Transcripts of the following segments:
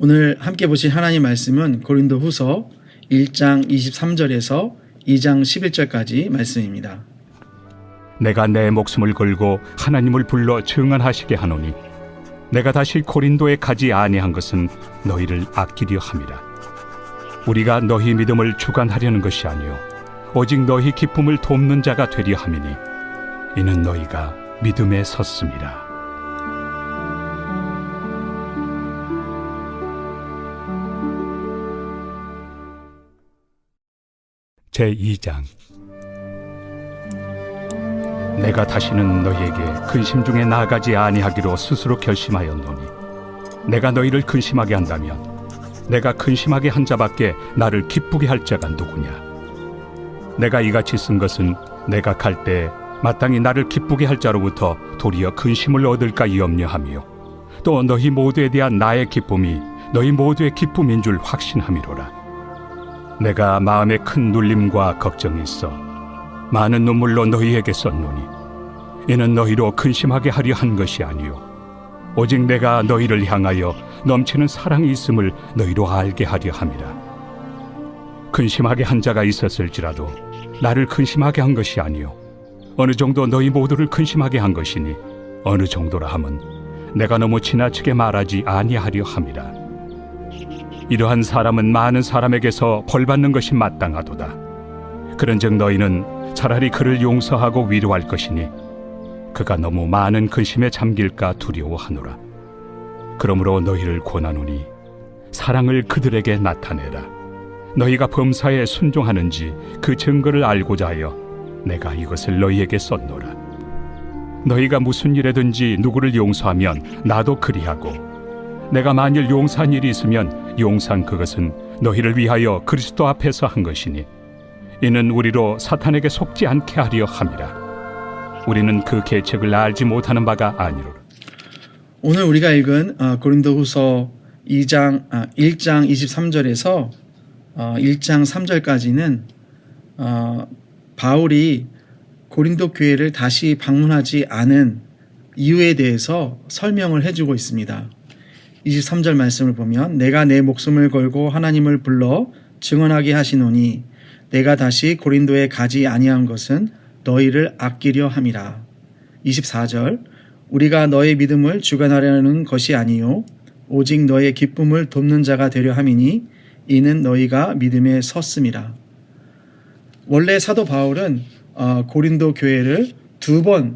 오늘 함께 보실 하나님 말씀은 고린도후서 1장 23절에서 2장 11절까지 말씀입니다. 내가 내 목숨을 걸고 하나님을 불러 증언하시게 하노니 내가 다시 고린도에 가지 아니한 것은 너희를 아끼려 함이라. 우리가 너희 믿음을 주관하려는 것이 아니요 오직 너희 기쁨을 돕는 자가 되려 함이니 이는 너희가 믿음에 섰음이라. 제2장. 내가 다시는 너희에게 근심 중에 나아가지 아니하기로 스스로 결심하였노니 내가 너희를 근심하게 한다면 내가 근심하게 한 자밖에 나를 기쁘게 할 자가 누구냐. 내가 이같이 쓴 것은 내가 갈 때 마땅히 나를 기쁘게 할 자로부터 도리어 근심을 얻을까 염려하며 또 너희 모두에 대한 나의 기쁨이 너희 모두의 기쁨인 줄 확신함이로라. 내가 마음에 큰 눌림과 걱정이 있어 많은 눈물로 너희에게 썼노니 이는 너희로 근심하게 하려 한 것이 아니요 오직 내가 너희를 향하여 넘치는 사랑이 있음을 너희로 알게 하려 함이라. 근심하게 한 자가 있었을지라도 나를 근심하게 한 것이 아니요 어느 정도 너희 모두를 근심하게 한 것이니 어느 정도라 함은 내가 너무 지나치게 말하지 아니하려 함이라. 이러한 사람은 많은 사람에게서 벌받는 것이 마땅하도다. 그런즉 너희는 차라리 그를 용서하고 위로할 것이니 그가 너무 많은 근심에 잠길까 두려워하노라. 그러므로 너희를 권하노니 사랑을 그들에게 나타내라. 너희가 범사에 순종하는지 그 증거를 알고자 하여 내가 이것을 너희에게 썼노라. 너희가 무슨 일에든지 누구를 용서하면 나도 그리하고 내가 만일 용서한 일이 있으면 용서한 그것은 너희를 위하여 그리스도 앞에서 한 것이니 이는 우리로 사탄에게 속지 않게 하려 함이라. 우리는 그 계책을 알지 못하는 바가 아니로라. 오늘 우리가 읽은 고린도후서 1장 23절에서 1장 3절까지는 바울이 고린도 교회를 다시 방문하지 않은 이유에 대해서 설명을 해주고 있습니다. 23절 말씀을 보면 내가 내 목숨을 걸고 하나님을 불러 증언하게 하시노니 내가 다시 고린도에 가지 아니한 것은 너희를 아끼려 함이라. 24절 우리가 너의 믿음을 주관하려는 것이 아니요 오직 너의 기쁨을 돕는 자가 되려 함이니 이는 너희가 믿음에 섰음이라. 원래 사도 바울은 고린도 교회를 2번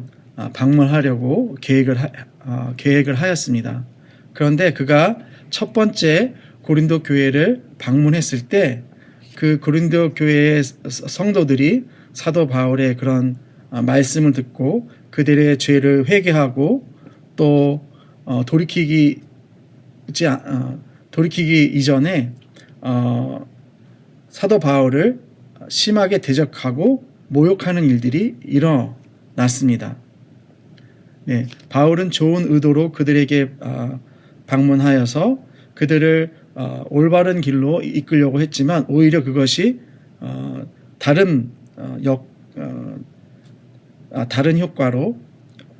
방문하려고 계획을 하였습니다. 그런데 그가 첫 번째 고린도 교회를 방문했을 때 그 고린도 교회의 성도들이 사도 바울의 그런 말씀을 듣고 그들의 죄를 회개하고 또 돌이키기 이전에 사도 바울을 심하게 대적하고 모욕하는 일들이 일어났습니다. 네, 바울은 좋은 의도로 그들에게 방문하여서 그들을 올바른 길로 이끌려고 했지만 오히려 그것이 다른 효과로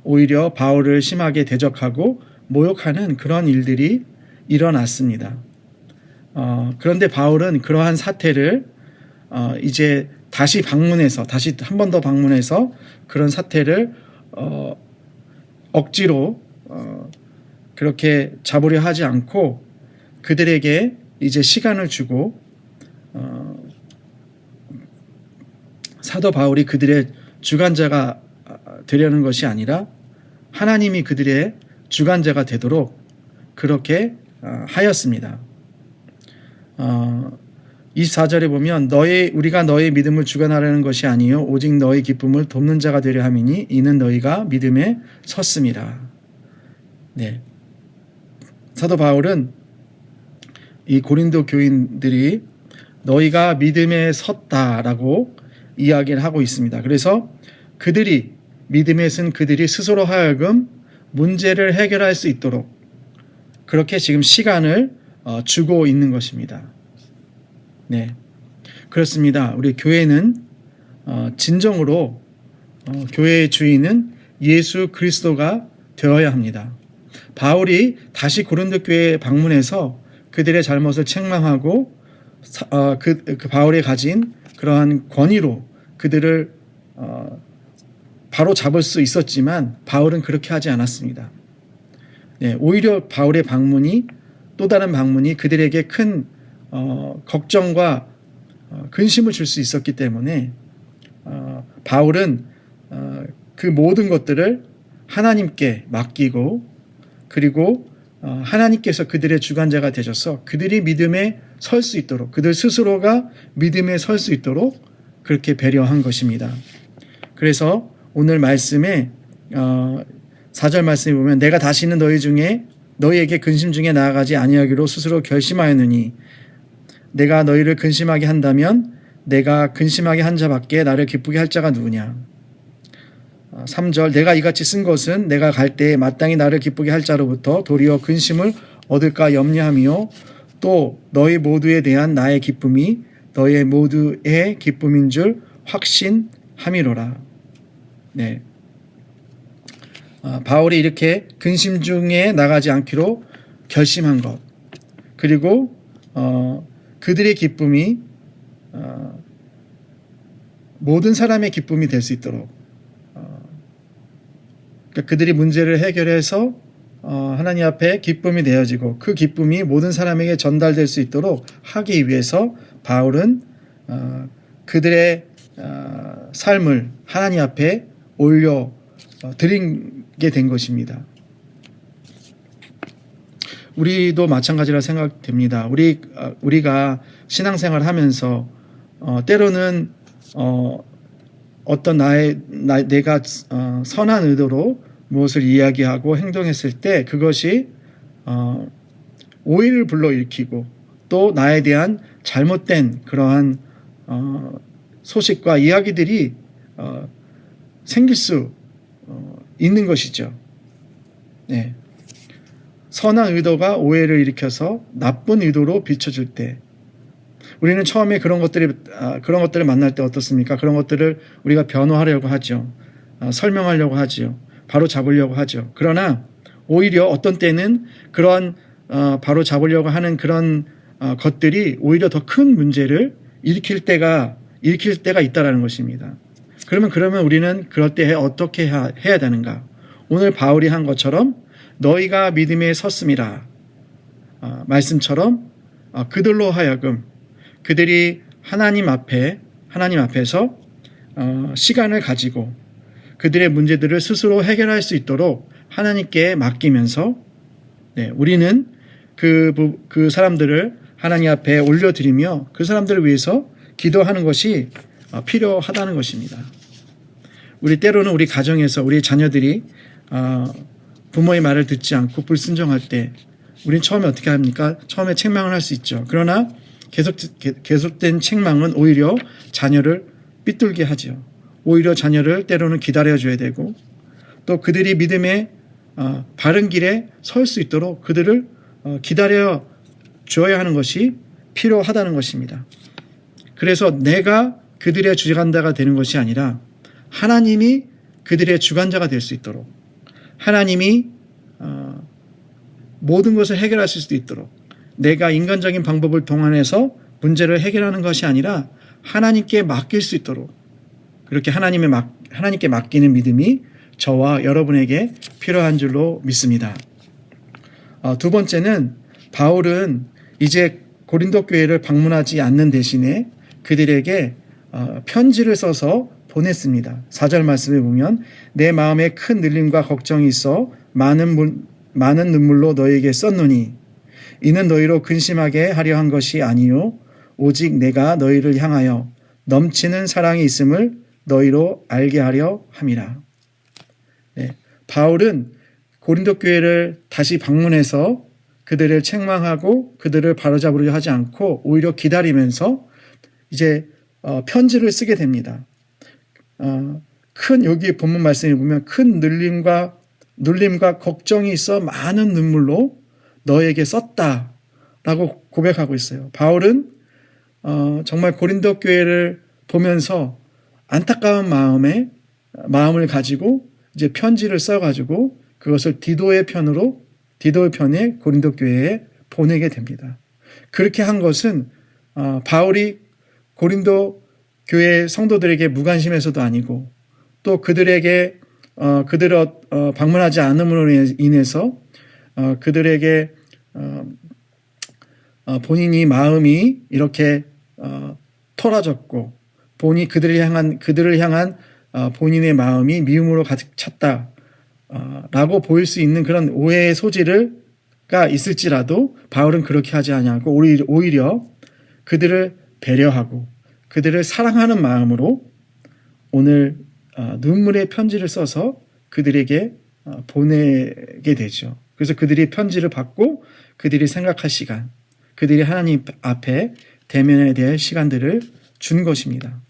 오히려 바울을 심하게 대적하고 모욕하는 그런 일들이 일어났습니다. 그런데 바울은 그러한 사태를 이제 다시 한 번 더 방문해서 그런 사태를 억지로 그렇게 잡으려 하지 않고 그들에게 이제 시간을 주고 사도 바울이 그들의 주관자가 되려는 것이 아니라 하나님이 그들의 주관자가 되도록 그렇게 하였습니다. 24절에 보면 우리가 너의 믿음을 주관하려는 것이 아니요 오직 너의 기쁨을 돕는 자가 되려 함이니 이는 너희가 믿음에 섰음이라. 네. 사도 바울은 이 고린도 교인들이 너희가 믿음에 섰다라고 이야기를 하고 있습니다. 그래서 믿음에 쓴 그들이 스스로 하여금 문제를 해결할 수 있도록 그렇게 지금 시간을 주고 있는 것입니다. 네, 그렇습니다. 우리 교회는 진정으로 교회의 주인은 예수 그리스도가 되어야 합니다. 바울이 다시 고린도 교회에 방문해서 그들의 잘못을 책망하고 그 바울이 가진 그러한 권위로 그들을 바로 잡을 수 있었지만 바울은 그렇게 하지 않았습니다. 네, 오히려 바울의 방문이 또 다른 방문이 그들에게 큰 걱정과 근심을 줄 수 있었기 때문에 바울은 그 모든 것들을 하나님께 맡기고 그리고 하나님께서 그들의 주관자가 되셔서 그들이 믿음에 설 수 있도록 그들 스스로가 믿음에 설 수 있도록 그렇게 배려한 것입니다. 그래서 오늘 말씀에 4절 말씀에 보면 내가 다시는 너희에게 근심 중에 나아가지 아니하기로 스스로 결심하였느니 내가 너희를 근심하게 한다면 내가 근심하게 한 자밖에 나를 기쁘게 할 자가 누구냐. 3절 내가 이같이 쓴 것은 내가 갈 때에 마땅히 나를 기쁘게 할 자로부터 도리어 근심을 얻을까 염려하며 또 너희 모두에 대한 나의 기쁨이 너희 모두의 기쁨인 줄 확신함이로라. 네. 바울이 이렇게 근심 중에 나가지 않기로 결심한 것 그리고 그들의 기쁨이 모든 사람의 기쁨이 될 수 있도록 그러니까 그들이 문제를 해결해서 하나님 앞에 기쁨이 되어지고 그 기쁨이 모든 사람에게 전달될 수 있도록 하기 위해서 바울은 그들의 삶을 하나님 앞에 올려 드리게 된 것입니다. 우리도 마찬가지라 생각됩니다. 우리가 신앙생활을 하면서 때로는 어떤 내가 선한 의도로 무엇을 이야기하고 행동했을 때 그것이 오해를 불러일으키고 또 나에 대한 잘못된 그러한 소식과 이야기들이 생길 수 있는 것이죠. 네. 선한 의도가 오해를 일으켜서 나쁜 의도로 비춰줄 때 우리는 처음에 그런 것들을 만날 때 어떻습니까? 그런 것들을 우리가 변호하려고 하죠. 설명하려고 하죠. 바로 잡으려고 하죠. 그러나 오히려 어떤 때는 그러한 바로 잡으려고 하는 그런 것들이 오히려 더 큰 문제를 일으킬 때가 있다라는 것입니다. 그러면 우리는 그럴 때 어떻게 해야 되는가? 오늘 바울이 한 것처럼 너희가 믿음에 섰음이라 말씀처럼 그들로 하여금 그들이 하나님 앞에서 시간을 가지고 그들의 문제들을 스스로 해결할 수 있도록 하나님께 맡기면서 우리는 그 사람들을 하나님 앞에 올려드리며 그 사람들을 위해서 기도하는 것이 필요하다는 것입니다. 우리 때로는 우리 가정에서 우리 자녀들이 부모의 말을 듣지 않고 불순종할 때 우리는 처음에 어떻게 합니까? 처음에 책망을 할 수 있죠. 그러나 계속된 책망은 오히려 자녀를 삐뚤게 하죠. 오히려 자녀를 때로는 기다려줘야 되고 또 그들이 믿음의 바른 길에 설 수 있도록 그들을 기다려줘야 하는 것이 필요하다는 것입니다. 그래서 내가 그들의 주관자가 되는 것이 아니라 하나님이 그들의 주관자가 될 수 있도록 하나님이 모든 것을 해결하실 수 있도록 내가 인간적인 방법을 동원해서 문제를 해결하는 것이 아니라 하나님께 맡길 수 있도록 그렇게 하나님께 맡기는 믿음이 저와 여러분에게 필요한 줄로 믿습니다. 두 번째는 바울은 이제 고린도 교회를 방문하지 않는 대신에 그들에게 편지를 써서 보냈습니다. 4절 말씀에 보면 내 마음에 큰 눌림과 걱정이 있어 많은 눈물로 너희에게 썼노니 이는 너희로 근심하게 하려 한 것이 아니요 오직 내가 너희를 향하여 넘치는 사랑이 있음을 너희로 알게 하려 함이라. 네, 바울은 고린도 교회를 다시 방문해서 그들을 책망하고 그들을 바로잡으려 하지 않고 오히려 기다리면서 이제 편지를 쓰게 됩니다. 여기 본문 말씀에 보면 큰 눌림과 걱정이 있어 많은 눈물로 너에게 썼다라고 고백하고 있어요. 바울은 정말 고린도 교회를 보면서 안타까운 마음을 가지고 이제 편지를 써가지고 그것을 디도의 편에 고린도 교회에 보내게 됩니다. 그렇게 한 것은 바울이 고린도 교회 성도들에게 무관심해서도 아니고 또 그들에게 그들을 방문하지 않음으로 인해서 그들에게 본인이 마음이 이렇게 토라졌고 그들을 향한 본인의 마음이 미움으로 가득 찼다라고 보일 수 있는 그런 오해의 소지가 있을지라도 바울은 그렇게 하지 아니하고 오히려 그들을 배려하고 그들을 사랑하는 마음으로 오늘 눈물의 편지를 써서 그들에게 보내게 되죠. 그래서 그들이 편지를 받고 그들이 생각할 시간, 그들이 하나님 앞에 대면해야 될 시간들을 준 것입니다.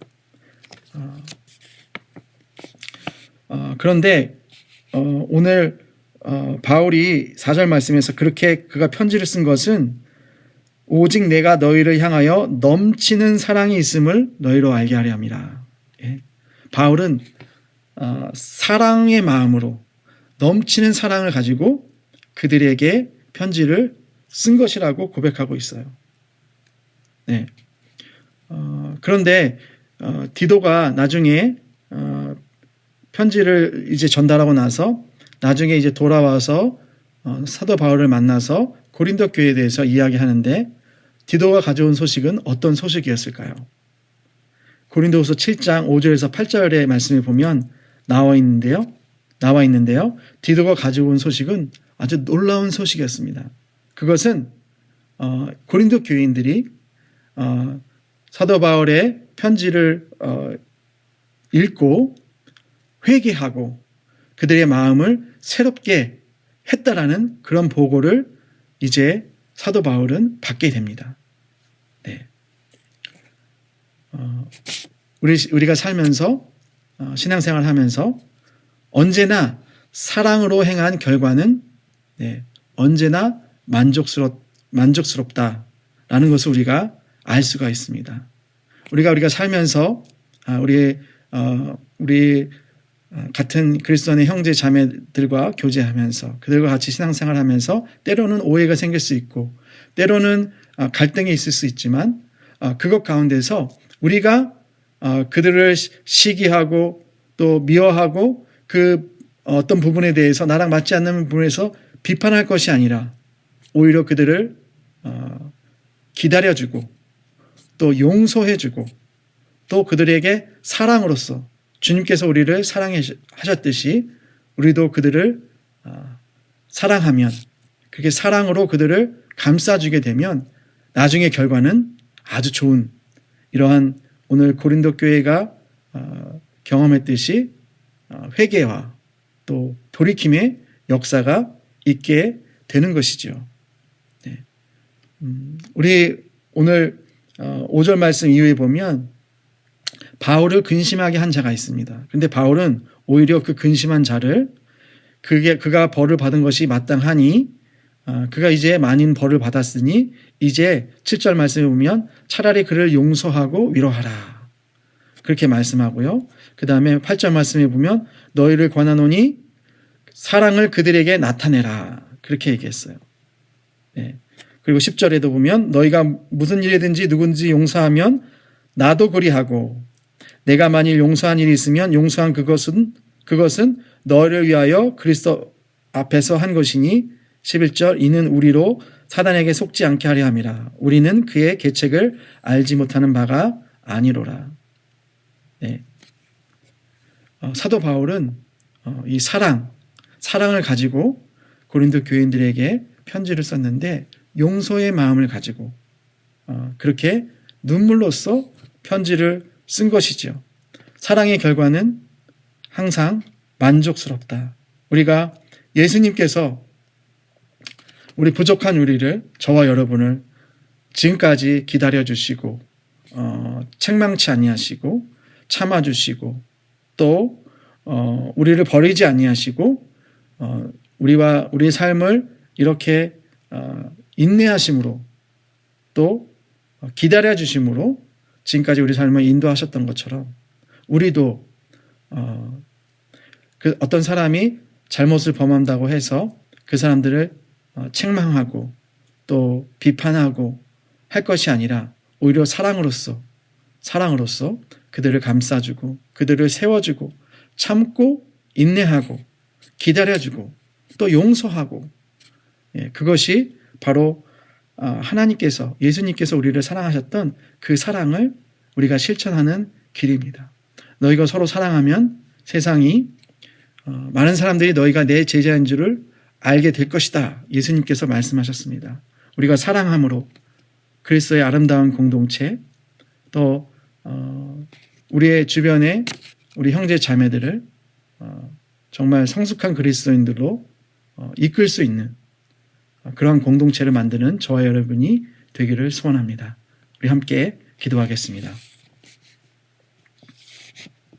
그런데 오늘 바울이 4절 말씀에서 그렇게 그가 편지를 쓴 것은 오직 내가 너희를 향하여 넘치는 사랑이 있음을 너희로 알게 하려 함이라. 예. 바울은 사랑의 마음으로 넘치는 사랑을 가지고 그들에게 편지를 쓴 것이라고 고백하고 있어요. 네. 그런데 디도가 나중에 편지를 이제 전달하고 나서 나중에 이제 돌아와서 사도 바울을 만나서 고린도 교회에 대해서 이야기하는데 디도가 가져온 소식은 어떤 소식이었을까요? 고린도후서 7장 5절에서 8절의 말씀을 보면 나와 있는데요. 디도가 가져온 소식은 아주 놀라운 소식이었습니다. 그것은 고린도 교인들이 사도 바울의 편지를 읽고 회개하고 그들의 마음을 새롭게 했다라는 그런 보고를 이제 사도 바울은 받게 됩니다. 네. 우리가 살면서 신앙생활 하면서 언제나 사랑으로 행한 결과는 언제나 만족스럽다라는 것을 우리가 알 수가 있습니다. 우리가 살면서 우리 같은 그리스도인의 형제 자매들과 교제하면서 그들과 같이 신앙생활하면서 때로는 오해가 생길 수 있고 때로는 갈등이 있을 수 있지만 그것 가운데서 우리가 그들을 시기하고 또 미워하고 그 어떤 부분에 대해서 나랑 맞지 않는 부분에서 비판할 것이 아니라 오히려 그들을 기다려주고 또 용서해주고 또 그들에게 사랑으로서 주님께서 우리를 사랑하셨듯이 우리도 그들을 사랑하면 그렇게 사랑으로 그들을 감싸주게 되면 나중에 결과는 아주 좋은 이러한 오늘 고린도 교회가 경험했듯이 회개와 또 돌이킴의 역사가 있게 되는 것이죠. 네. 우리 오늘 5절 말씀 이후에 보면 바울을 근심하게 한 자가 있습니다. 그런데 바울은 오히려 그 근심한 자를 그가 벌을 받은 것이 마땅하니 그가 이제 많은 벌을 받았으니 이제 7절 말씀에 보면 차라리 그를 용서하고 위로하라. 그렇게 말씀하고요. 그 다음에 8절 말씀에 보면 너희를 권하노니 사랑을 그들에게 나타내라. 그렇게 얘기했어요. 네. 그리고 10절에도 보면 너희가 무슨 일이든지 누군지 용서하면 나도 그리하고 내가 만일 용서한 일이 있으면 용서한 그것은 너희를 위하여 그리스도 앞에서 한 것이니 11절 이는 우리로 사단에게 속지 않게 하려 함이라. 우리는 그의 계책을 알지 못하는 바가 아니로라. 네. 사도 바울은 이 사랑을 가지고 고린도 교인들에게 편지를 썼는데 용서의 마음을 가지고 그렇게 눈물로써 편지를 쓴 것이죠. 사랑의 결과는 항상 만족스럽다. 우리가 예수님께서 우리 부족한 우리를 저와 여러분을 지금까지 기다려주시고 책망치 아니하시고 참아주시고 또 우리를 버리지 아니하시고 우리와 우리의 삶을 이렇게 인내하심으로 또 기다려주심으로 지금까지 우리 삶을 인도하셨던 것처럼 우리도 그 어떤 사람이 잘못을 범한다고 해서 그 사람들을 책망하고 또 비판하고 할 것이 아니라 오히려 사랑으로서 그들을 감싸주고 그들을 세워주고 참고 인내하고 기다려주고 또 용서하고, 그것이 바로 하나님께서, 예수님께서 우리를 사랑하셨던 그 사랑을 우리가 실천하는 길입니다. 너희가 서로 사랑하면 세상이 많은 사람들이 너희가 내 제자인 줄을 알게 될 것이다. 예수님께서 말씀하셨습니다. 우리가 사랑함으로 그리스도의 아름다운 공동체, 또 우리의 주변에 우리 형제 자매들을 정말 성숙한 그리스도인들로 이끌 수 있는 그러한 공동체를 만드는 저와 여러분이 되기를 소원합니다. 우리 함께 기도하겠습니다.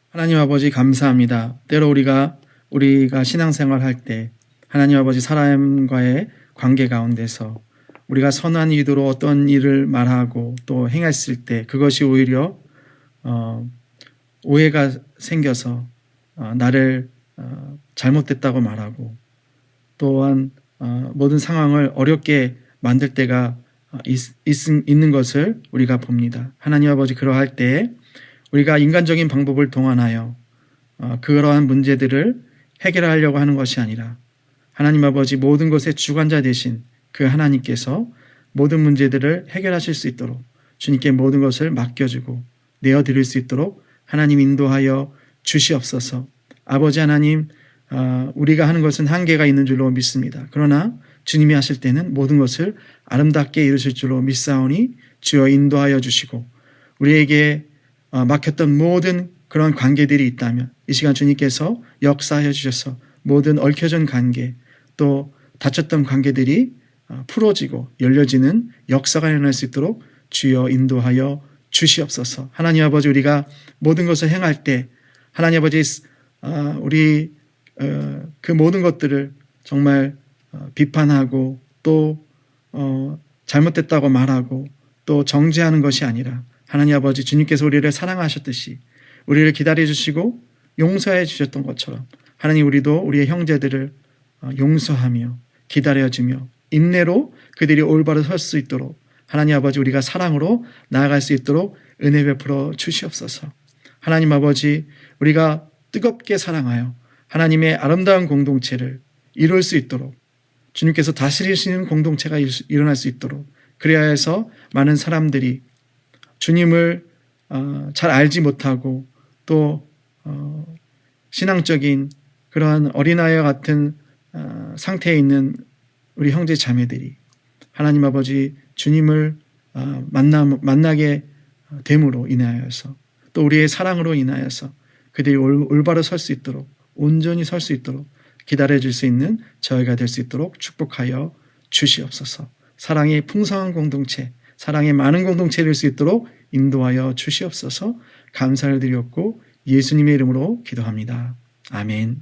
하나님 아버지 감사합니다. 때로 우리가 신앙생활할 때 하나님 아버지 사람과의 관계 가운데서 우리가 선한 의도로 어떤 일을 말하고 또 행했을 때 그것이 오히려 오해가 생겨서 나를 잘못됐다고 말하고 또한 모든 상황을 어렵게 만들 때가 있는 것을 우리가 봅니다. 하나님 아버지, 그러할 때 우리가 인간적인 방법을 동원하여 그러한 문제들을 해결하려고 하는 것이 아니라 하나님 아버지, 모든 것의 주관자 되신 그 하나님께서 모든 문제들을 해결하실 수 있도록 주님께 모든 것을 맡겨주고 내어드릴 수 있도록 하나님 인도하여 주시옵소서. 아버지 하나님, 우리가 하는 것은 한계가 있는 줄로 믿습니다. 그러나 주님이 하실 때는 모든 것을 아름답게 이루실 줄로 믿사오니 주여 인도하여 주시고, 우리에게 막혔던 모든 그런 관계들이 있다면 이 시간 주님께서 역사하여 주셔서 모든 얽혀진 관계, 또 닫혔던 관계들이 풀어지고 열려지는 역사가 일어날 수 있도록 주여 인도하여 주시옵소서. 하나님 아버지, 우리가 모든 것을 행할 때 하나님 아버지, 우리 그 모든 것들을 정말 비판하고 또 잘못됐다고 말하고 또 정죄하는 것이 아니라 하나님 아버지, 주님께서 우리를 사랑하셨듯이 우리를 기다려 주시고 용서해 주셨던 것처럼 하나님, 우리도 우리의 형제들을 용서하며 기다려주며 인내로 그들이 올바로 설 수 있도록 하나님 아버지, 우리가 사랑으로 나아갈 수 있도록 은혜 베풀어 주시옵소서. 하나님 아버지, 우리가 뜨겁게 사랑하여 하나님의 아름다운 공동체를 이룰 수 있도록 주님께서 다스리시는 공동체가 일어날 수 있도록, 그래야 해서 많은 사람들이 주님을 잘 알지 못하고 또 신앙적인 그러한 어린아이와 같은 상태에 있는 우리 형제 자매들이 하나님 아버지, 주님을 만나게 됨으로 인하여서 또 우리의 사랑으로 인하여서 그들이 올바로 설 수 있도록, 온전히 설 수 있도록 기다려줄 수 있는 저희가 될 수 있도록 축복하여 주시옵소서. 사랑의 풍성한 공동체, 사랑의 많은 공동체를 될 수 있도록 인도하여 주시옵소서. 감사를 드렸고 예수님의 이름으로 기도합니다. 아멘.